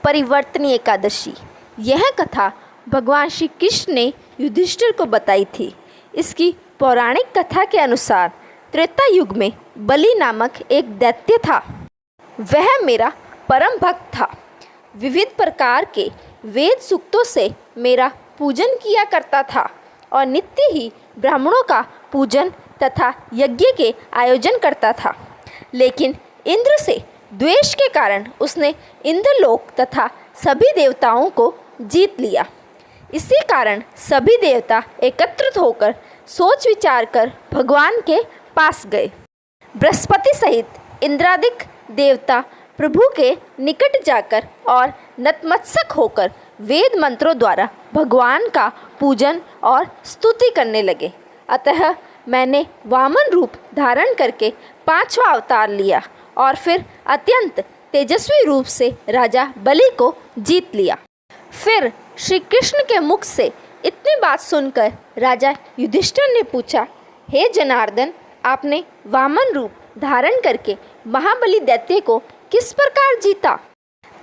परिवर्तनीय एकादशी। यह कथा भगवान श्री कृष्ण ने युधिष्ठिर को बताई थी। इसकी पौराणिक कथा के अनुसार त्रेता युग में बलि नामक एक दैत्य था। वह मेरा परम भक्त था। विविध प्रकार के वेद सूक्तों से मेरा पूजन किया करता था और नित्य ही ब्राह्मणों का पूजन तथा यज्ञ के आयोजन करता था। लेकिन इंद्र से द्वेष के कारण उसने इंद्रलोक तथा सभी देवताओं को जीत लिया। इसी कारण सभी देवता एकत्रित होकर सोच विचार कर भगवान के पास गए। बृहस्पति सहित इंद्रादिक देवता प्रभु के निकट जाकर और नतमस्तक होकर वेद मंत्रों द्वारा भगवान का पूजन और स्तुति करने लगे। अतः मैंने वामन रूप धारण करके 5वां अवतार लिया और फिर अत्यंत तेजस्वी रूप से राजा बलि को जीत लिया। फिर श्री कृष्ण के मुख से इतनी बात सुनकर राजा युधिष्ठिर ने पूछा, हे जनार्दन, आपने वामन रूप धारण करके महाबली दैत्य को किस प्रकार जीता?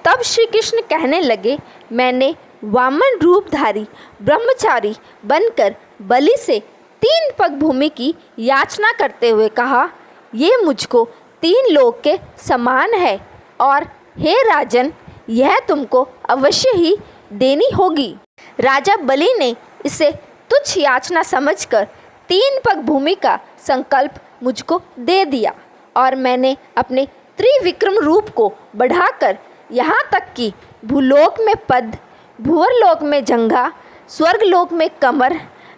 तब श्री कृष्ण कहने लगे, मैंने वामन रूपधारी ब्रह्मचारी बनकर बलि से 3 पग भूमि की याचना करते हुए कहा, ये मुझको 3 लोक के समान है और हे राजन, यह तुमको अवश्य ही देनी होगी। राजा बलि ने इसे तुच्छ याचना समझकर 3 पग भूमि का संकल्प मुझको दे दिया और मैंने अपने त्रिविक्रम रूप को बढ़ाकर यहाँ तक कि भूलोक में पद, भूवरलोक में जंघा, स्वर्गलोक में कमर,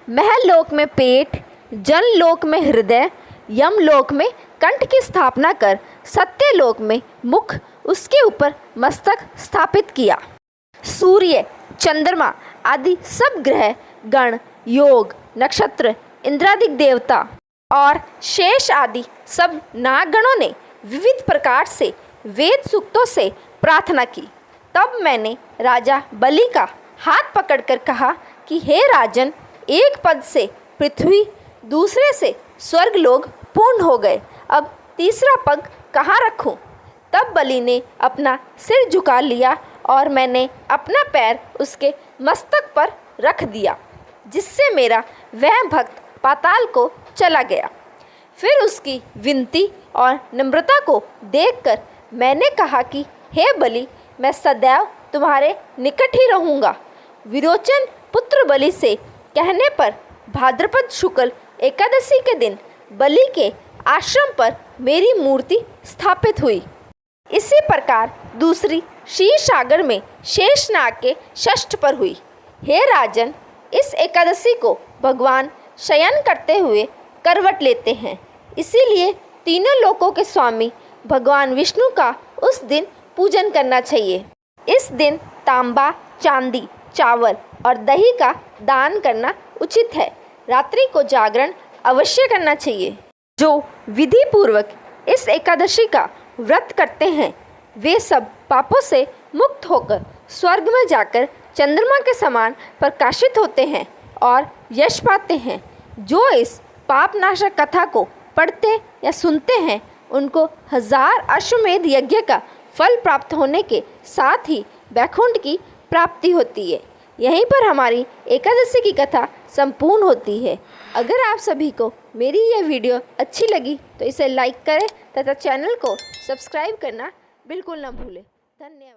महलोक में पेट, जनलोक में हृदय, यमलोक में कंठ की स्थापना कर सत्यलोक में मुख, उसके ऊपर मस्तक स्थापित किया। सूर्य, चंद्रमा आदि सब ग्रह गण, योग, नक्षत्र, इंद्रादिक देवता और शेष आदि सब नागगणों ने विविध प्रकार से वेद सूक्तों से प्रार्थना की। तब मैंने राजा बलि का हाथ पकड़कर कहा कि हे राजन, एक पद से पृथ्वी, दूसरे से स्वर्गलोक पूर्ण हो गए। अब तीसरा पग कहाँ रखूं? तब बलि ने अपना सिर झुका लिया और मैंने अपना पैर उसके मस्तक पर रख दिया, जिससे मेरा वह भक्त पाताल को चला गया। फिर उसकी विनती और नम्रता को देखकर मैंने कहा कि हे बलि, मैं सदैव तुम्हारे निकट ही रहूँगा। विरोचन पुत्र बलि से कहने पर भाद्रपद शुक्ल एकादशी के दिन बलि के आश्रम पर मेरी मूर्ति स्थापित हुई। इसी प्रकार दूसरी क्षीरसागर में शेषनाग के षष्ठ पर हुई। हे राजन, इस एकादशी को भगवान शयन करते हुए करवट लेते हैं, इसीलिए तीनों लोकों के स्वामी भगवान विष्णु का उस दिन पूजन करना चाहिए। इस दिन तांबा, चांदी, चावल और दही का दान करना उचित है। रात्रि को जागरण अवश्य करना चाहिए। जो विधि पूर्वक इस एकादशी का व्रत करते हैं, वे सब पापों से मुक्त होकर स्वर्ग में जाकर चंद्रमा के समान प्रकाशित होते हैं और यश पाते हैं। जो इस पापनाशक कथा को पढ़ते या सुनते हैं, उनको 1000 अश्वमेध यज्ञ का फल प्राप्त होने के साथ ही वैकुंठ की प्राप्ति होती है। यहीं पर हमारी एकादशी की कथा संपूर्ण होती है। अगर आप सभी को मेरी यह वीडियो अच्छी लगी तो इसे लाइक करें तथा चैनल को सब्सक्राइब करना बिल्कुल न भूलें। धन्यवाद।